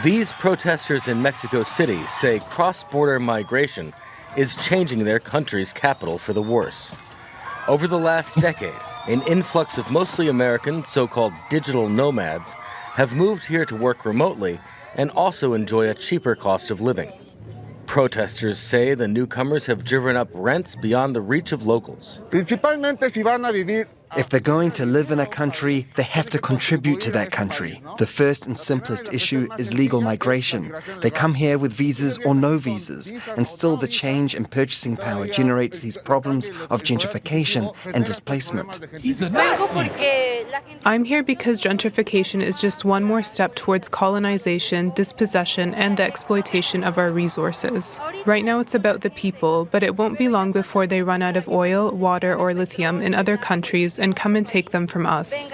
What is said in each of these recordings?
These protesters in Mexico City say cross-border migration is changing their country's capital for the worse. Over the last decade, an influx of mostly American so-called digital nomads have moved here to work remotely and also enjoy a cheaper cost of living. Protesters say the newcomers have driven up rents beyond the reach of locals. If they're going to live in a country, they have to contribute to that country. The first and simplest issue is legal migration. They come here with visas or no visas, and still the change in purchasing power generates these problems of gentrification and displacement. He's a Nazi! I'm here because gentrification is just one more step towards colonization, dispossession, and the exploitation of our resources. Right now it's about the people, but it won't be long before they run out of oil, water, or lithium in other countries and come and take them from us.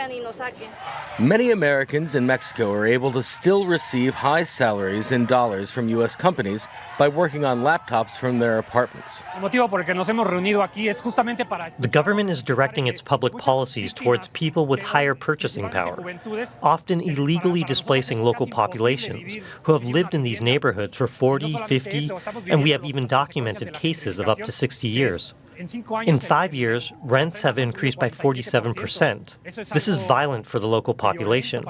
Many Americans in Mexico are able to still receive high salaries in dollars from U.S. companies by working on laptops from their apartments. The government is directing its public policies towards people with higher purchasing power, often illegally displacing local populations who have lived in these neighborhoods for 40, 50, and we have even documented cases of up to 60 years. In 5 years, rents have increased by 47%. This is violent for the local population.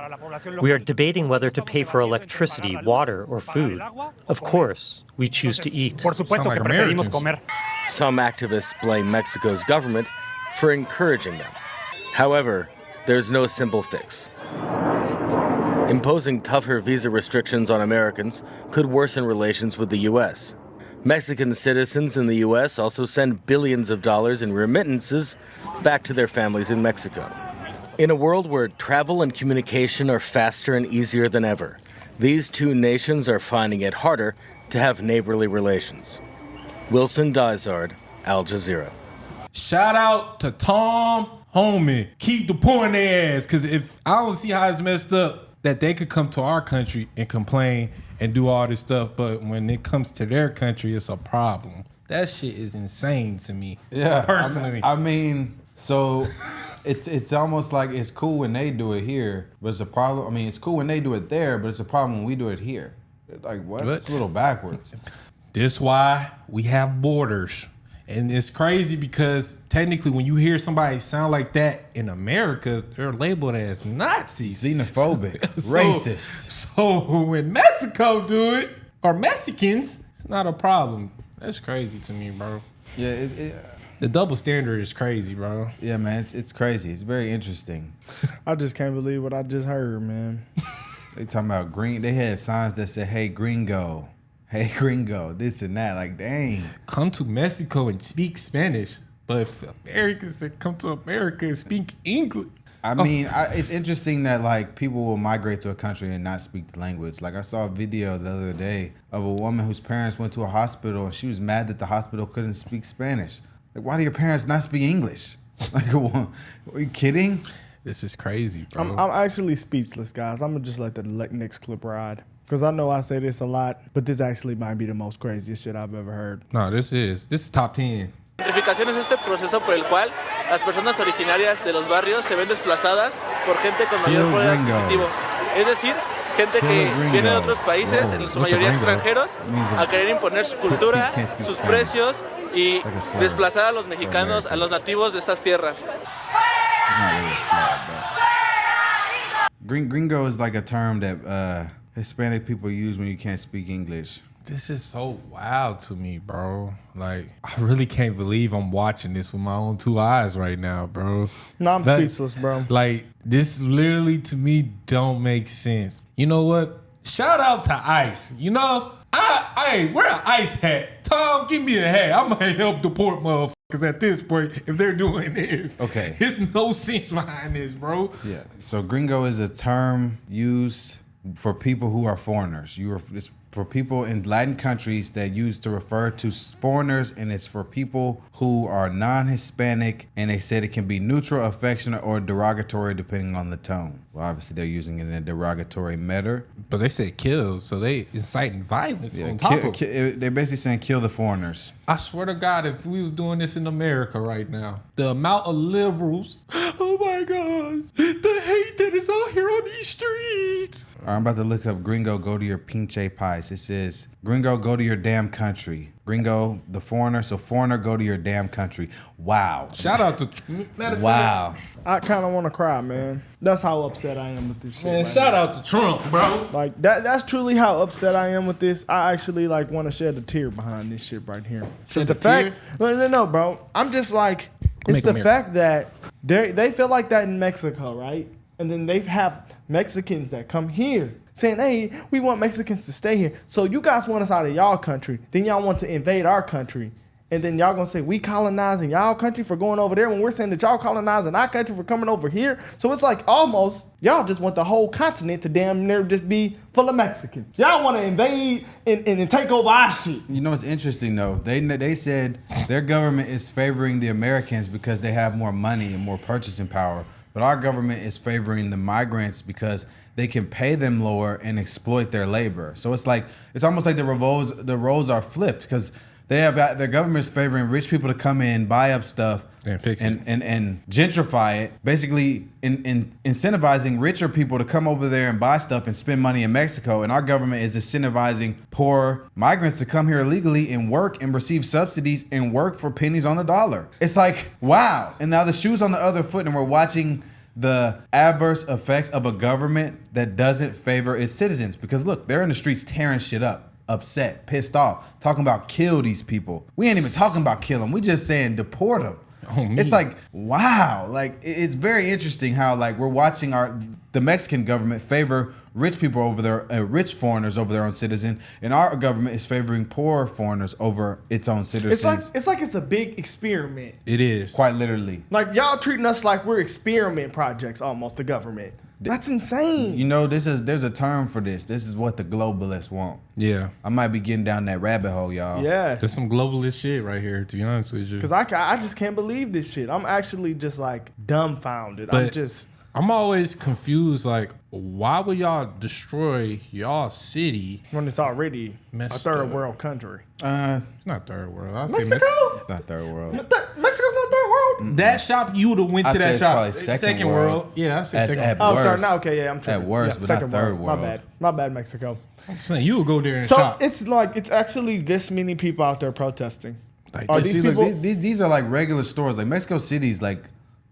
We are debating whether to pay for electricity, water, or food. Of course, we choose to eat. Some activists blame Mexico's government for encouraging them. However, there's no simple fix. Imposing tougher visa restrictions on Americans could worsen relations with the U.S. Mexican citizens in the U.S. also send billions of dollars in remittances back to their families in Mexico. In a world where travel and communication are faster and easier than ever, these two nations are finding it harder to have neighborly relations. Wilson Dysart, Al Jazeera. Shout out to Tom Homan. Keep the poor in their ass, because if I don't see how it's messed up that they could come to our country and complain and do all this stuff, but when it comes to their country, it's a problem. That shit is insane to me. Yeah, personally. I mean, so it's almost like it's cool when they do it here, but it's a problem. I mean, it's cool when they do it there, but it's a problem when we do it here. Like what? It's a little backwards. This why we have borders. And it's crazy because technically when you hear somebody sound like that in America, they're labeled as Nazis. Xenophobic, racist. So when Mexico do it, or Mexicans, it's not a problem. That's crazy to me, bro. Yeah, the double standard is crazy, bro. Yeah, man, it's crazy. It's very interesting. I just can't believe what I just heard, man. They talking about green. They had signs that said, "Hey, gringo. Hey, gringo," this and that. Like, dang. Come to Mexico and speak Spanish. But if Americans that come to America and speak English. I mean, it's interesting that, like, people will migrate to a country and not speak the language. Like, I saw a video the other day of a woman whose parents went to a hospital and she was mad that the hospital couldn't speak Spanish. Like, why do your parents not speak English? Like, are you kidding? This is crazy, bro. I'm actually speechless, guys. I'm going to just let the next clip ride. Because I know I say this a lot, but this actually might be the most craziest shit I've ever heard. No, this is top 10. Gentrificación es este proceso por el cual las personas originarias de los barrios se ven desplazadas por gente con mayor poder adquisitivo. Es decir, gente que viene de otros países, en su mayoría extranjeros, a querer imponer su cultura, sus precios y desplazar a los mexicanos, a los nativos de estas tierras. Gringo is like a term that Hispanic people use when you can't speak English. This is so wild to me, bro. Like, I really can't believe I'm watching this with my own two eyes right now, bro. No, I'm speechless, bro. Like, this literally to me don't make sense. You know what? Shout out to ICE. You know, I wear an ICE hat. Tom, give me a hat. I might help deport motherfuckers at this point if they're doing this. Okay. There's no sense behind this, bro. Yeah. So gringo is a term used for people who are foreigners. It's for people in Latin countries that use to refer to foreigners, and it's for people who are non-Hispanic, and they said it can be neutral, affectionate, or derogatory depending on the tone. Well, obviously they're using it in a derogatory manner. But they said kill, so they inciting violence on top of it. They're basically saying kill the foreigners. I swear to God, if we was doing this in America right now, the amount of liberals, oh my my gosh, the hate that is out here on these streets. All right, I'm about to look up Gringo, go to your pinche pies. It says, Gringo, go to your damn country. Gringo, the foreigner. So foreigner, go to your damn country. Wow. Shout out to Wow. I kind of want to cry, man. That's how upset I am with this shit. Man, right shout now. out to Trump, bro. Like that's truly how upset I am with this. I actually like want to shed a tear behind this shit right here. Shed the a fact, tear? no, bro. I'm just like, it's Make the a mirror. fact that they feel like that in Mexico, right? And then they have Mexicans that come here saying, hey, we want Mexicans to stay here. So you guys want us out of y'all country. Then y'all want to invade our country. And then y'all gonna say we colonizing y'all country for going over there when we're saying that y'all colonizing our country for coming over here. So it's like almost y'all just want the whole continent to damn near just be full of Mexicans. Y'all want to invade and take over our shit. You know what's interesting though? They said their government is favoring the Americans because they have more money and more purchasing power. But our government is favoring the migrants because they can pay them lower and exploit their labor. So it's almost like the roles are flipped because their government's favoring rich people to come in, buy up stuff, And fix it. and gentrify it, basically incentivizing richer people to come over there and buy stuff and spend money in Mexico. And our government is incentivizing poor migrants to come here illegally and work and receive subsidies and work for pennies on the dollar. It's like, wow. And now the shoe's on the other foot and we're watching the adverse effects of a government that doesn't favor its citizens. Because look, they're in the streets tearing shit up. Upset, pissed off, talking about kill these people. We ain't even talking about kill them. We just saying deport them. Oh, me. It's like, wow. Like, it's very interesting how like we're watching the Mexican government favor rich people over there, rich foreigners over their own citizen, and our government is favoring poor foreigners over its own citizens. It's like it's a big experiment. It is. Quite literally. Like y'all treating us like we're experiment projects almost, the government. That's insane. You know, there's a term for this. This is what the globalists want. Yeah. I might be getting down that rabbit hole, y'all. Yeah. There's some globalist shit right here, to be honest with you. Because I just can't believe this shit. I'm actually just like dumbfounded. But I'm always confused, like, why would y'all destroy y'all city? When it's already Messed a third up. world country. It's not third world. I'll say Mexico? It's not third world. Mexico's not third world? That shop, you would have went I'd to say that it's shop. probably second world. Yeah, I say At- second at world. Oh, third. worst. Now, okay, yeah, I'm tripping. At worst, but not second third world. My bad, Mexico. I'm saying you would go there and So shop. it's like, it's actually this many people out there protesting. Like, Are this these See, look, people- these are like regular stores. Like Mexico City's like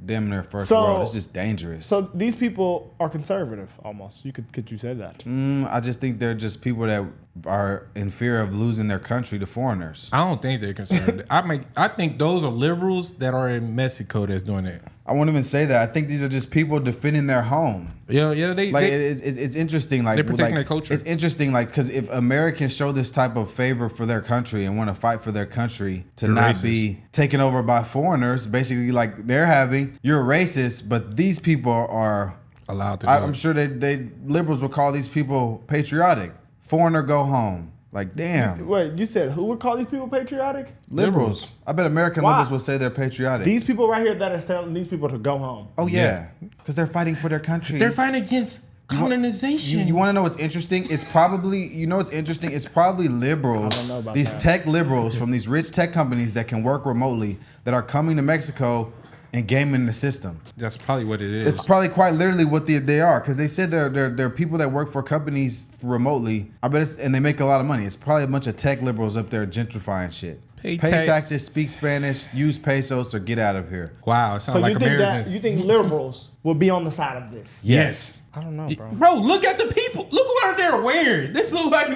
damn near first So- world. It's just dangerous. So these people are conservative almost. Could you say that? I just think they're just people that are in fear of losing their country to foreigners. I don't think they're concerned. I think those are liberals that are in Mexico that's doing that. I won't even say that. I think these are just people defending their home. Yeah, It's interesting. Like They're protecting like, their culture. It's interesting, like because if Americans show this type of favor for their country and want to fight for their country to You're not racist. be taken over by foreigners, basically like you're racist, but these people are. allowed to. I'm sure they liberals will call these people patriotic. Foreigner, go home. Like damn. Wait, you said who would call these people patriotic? Liberals. I bet American Why? liberals will say they're patriotic. These people right here that are telling these people to go home. oh yeah, because they're fighting for their country. They're fighting against colonization. You want to know what's interesting? It's probably, what's interesting? It's probably liberals, I don't know about these that. tech liberals from these rich tech companies that can work remotely that are coming to Mexico and gaming the system. That's probably what it is. It's probably quite literally what they are because they said they're people that work for companies remotely. I bet and they make a lot of money. It's probably a bunch of tech liberals up there gentrifying shit. Pay taxes, speak Spanish, use pesos, or get out of here. Wow, it So sounds like you think Americans. that you think liberals will be on the side of this? Yes. I don't know, bro. Bro, look at the people. Look what they're wearing. This looks like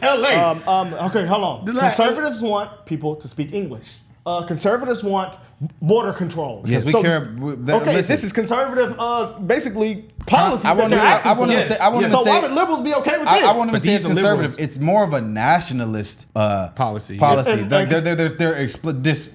LA. Okay, hold on. Like- Conservatives want people to speak English. Conservatives want border control. Yes, we care. Okay, listen. this is conservative, basically policies. I won't that even- they're asking I won't for. even say- I won't even So say- why would liberals be okay with this? I won't even But say it's these are conservative. liberals. It's more of a nationalist Policy. And- Like they're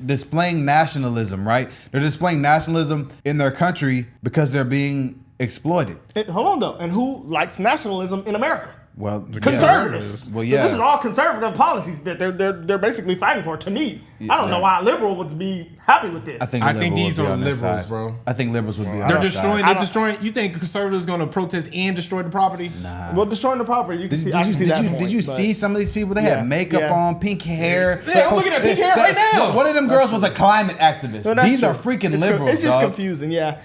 displaying nationalism, right? They're displaying nationalism in their country because they're being exploited. Hold on though, and who likes nationalism in America? Well, Conservatives. Well, So yeah. this is all conservative policies that they're basically fighting for. To me, I don't know why a liberal would be happy with this. I think these would be are on their liberals, side. bro. I think liberals would be on They're their destroying. side. They're destroying. You think conservatives going to protest and destroy the property? Well, destroying the property, you can see. I can see that point, Did you but- see some of these people? They had makeup on, pink hair. Yeah, I'm looking at pink hair right now. One of them girls was a climate activist. No, that's These true. are freaking It's liberals. It's just dog. confusing. Yeah.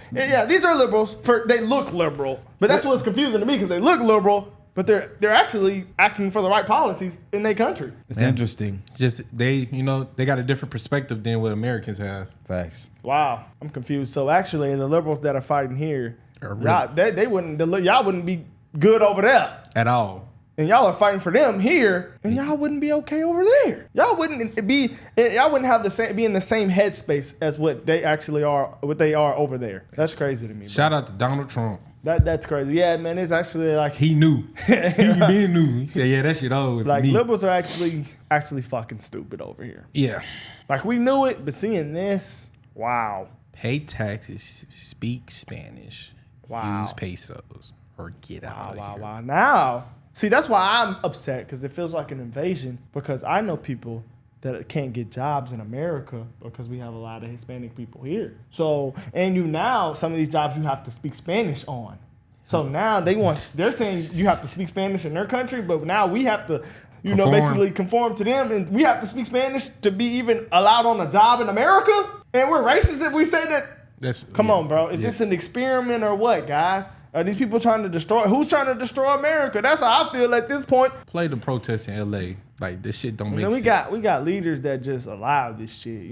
These are liberals. They look liberal, but that's what's confusing to me because they look liberal, but they're actually acting for the right policies in their country. It's interesting. Just they got a different perspective than what Americans have. Facts. Wow, I'm confused. So actually, the liberals that are fighting here, Are y'all wouldn't be good over there. At all. And y'all are fighting for them here, and y'all wouldn't be okay over there. Y'all wouldn't have be in the same headspace as what they actually are, what they are over there. That's crazy to me, bro. Shout out to Donald Trump. That's crazy. Yeah, man, it's actually like He knew. He been knew. He said, "Yeah, that shit over for like me." liberals are actually fucking stupid over here. Yeah. Like we knew it, but seeing this, wow. Pay taxes. Speak Spanish. Wow. Use pesos or get out of here. Wow. Now, see, that's why I'm upset because it feels like an invasion. Because I know people that can't get jobs in America because we have a lot of Hispanic people here. So, and now some of these jobs you have to speak Spanish on. So now they're saying you have to speak Spanish in their country, but now we have to, basically conform to them, and we have to speak Spanish to be even allowed on a job in America. And we're racist if we say that. Come on, bro. Is this an experiment or what, guys? Are these people trying to destroy? Who's trying to destroy America? That's how I feel at this point. Play the protests in LA. Like this shit don't make And sense. we got leaders that just allow this shit,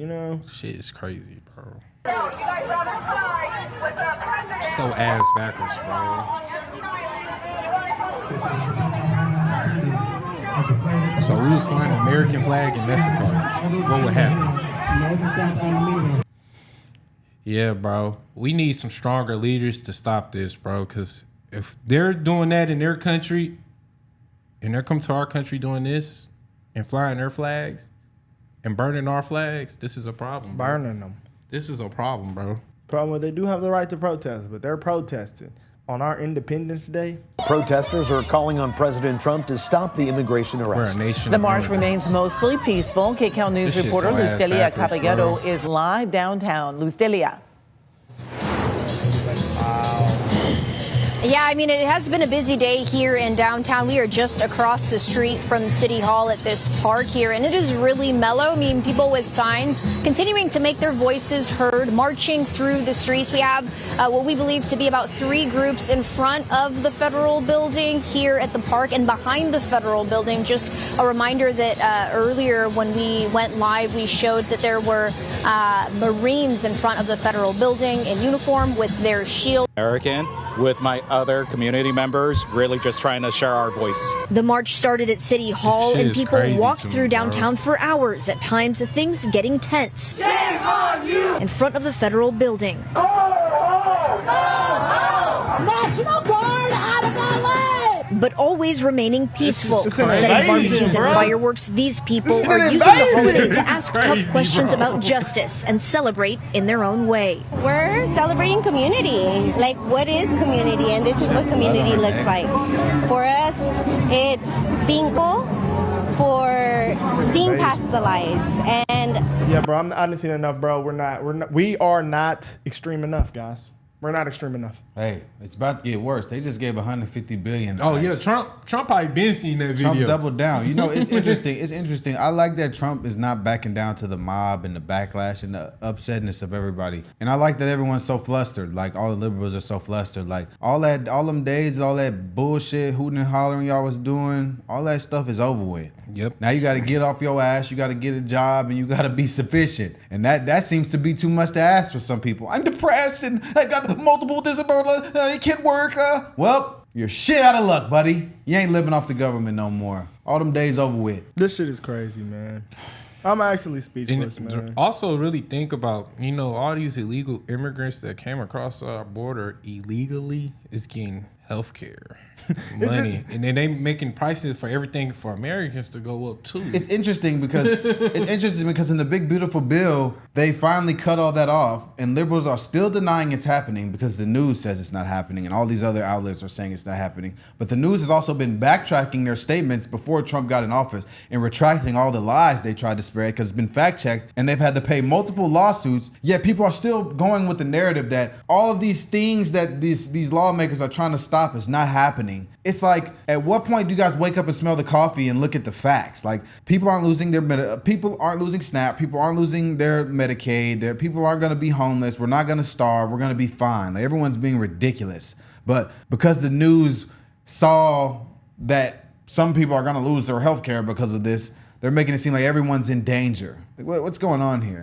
Shit is crazy, bro. So ass backwards, bro. So we was flying the American flag in Mexico. What would happen? Yeah, bro. We need some stronger leaders to stop this, bro. Because if they're doing that in their country, and they come to our country doing this, and flying their flags, and burning our flags, this is a problem, bro. Burning them. This is a problem, bro. Problem, they do have the right to protest, but they're protesting on our Independence Day. Protesters are calling on President Trump to stop the immigration arrests. We're a nation The of march immigrants. remains mostly peaceful. KCAL News This shit's reporter so ass Luz Delia backwards, Caballero bro. is live downtown. Luz Delia. Yeah, I mean, it has been a busy day here in downtown. We are just across the street from City Hall at this park here, and it is really mellow. I mean, people with signs continuing to make their voices heard, marching through the streets. We have what we believe to be about 3 groups in front of the federal building here at the park and behind the federal building. Just a reminder that earlier when we went live, we showed that there were Marines in front of the federal building in uniform with their shield. American with my other community members, really just trying to share our voice. The march started at City Hall and people walked to me, through bro. downtown for hours, at times things getting tense. Shame on you! In front of the federal building. National Guard out of my way! But always remaining peaceful. This is an Instead of invasion, marches and bro. fireworks, these people This is are an using the invasion. holiday to This is ask crazy, tough questions bro. about justice and celebrate in their own way. We're celebrating community. Like, what is community? And this is what community looks like. For us, it's being cool, for seeing past the lies. And Yeah, bro, I didn't see enough, bro. We are not extreme enough, guys. We're not extreme enough. Hey, it's about to get worse. They just gave $150 billion. Oh yeah, Trump probably been seeing that video. Trump doubled down. It's interesting. It's interesting. I like that Trump is not backing down to the mob and the backlash and the upsetness of everybody. And I like that everyone's so flustered. Like all the liberals are so flustered. Like all them days, all that bullshit, hooting and hollering y'all was doing, all that stuff is over with. Yep. Now you got to get off your ass. You got to get a job, and you got to be sufficient. And that seems to be too much to ask for some people. I'm depressed and I got multiple disabilities. It can't work. Well, you're shit out of luck, buddy. You ain't living off the government no more. All them days over with. This shit is crazy, man. I'm actually speechless, And man. also really think about, all these illegal immigrants that came across our border illegally is getting healthcare, money, and then they making prices for everything for Americans to go up too. It's interesting because in the big beautiful bill, they finally cut all that off, and liberals are still denying it's happening because the news says it's not happening, and all these other outlets are saying it's not happening. But the news has also been backtracking their statements before Trump got in office and retracting all the lies they tried to spread because it's been fact checked, and they've had to pay multiple lawsuits. Yet people are still going with the narrative that all of these things that these lawmakers are trying to stop is not happening. It's like, at what point do you guys wake up and smell the coffee and look at the facts? Like, people aren't losing people aren't losing SNAP, people aren't losing their Medicaid, people aren't going to be homeless, we're not going to starve, we're going to be fine. Like, everyone's being ridiculous. But because the news saw that some people are going to lose their health care because of this, they're making it seem like everyone's in danger. Like, what's going on here?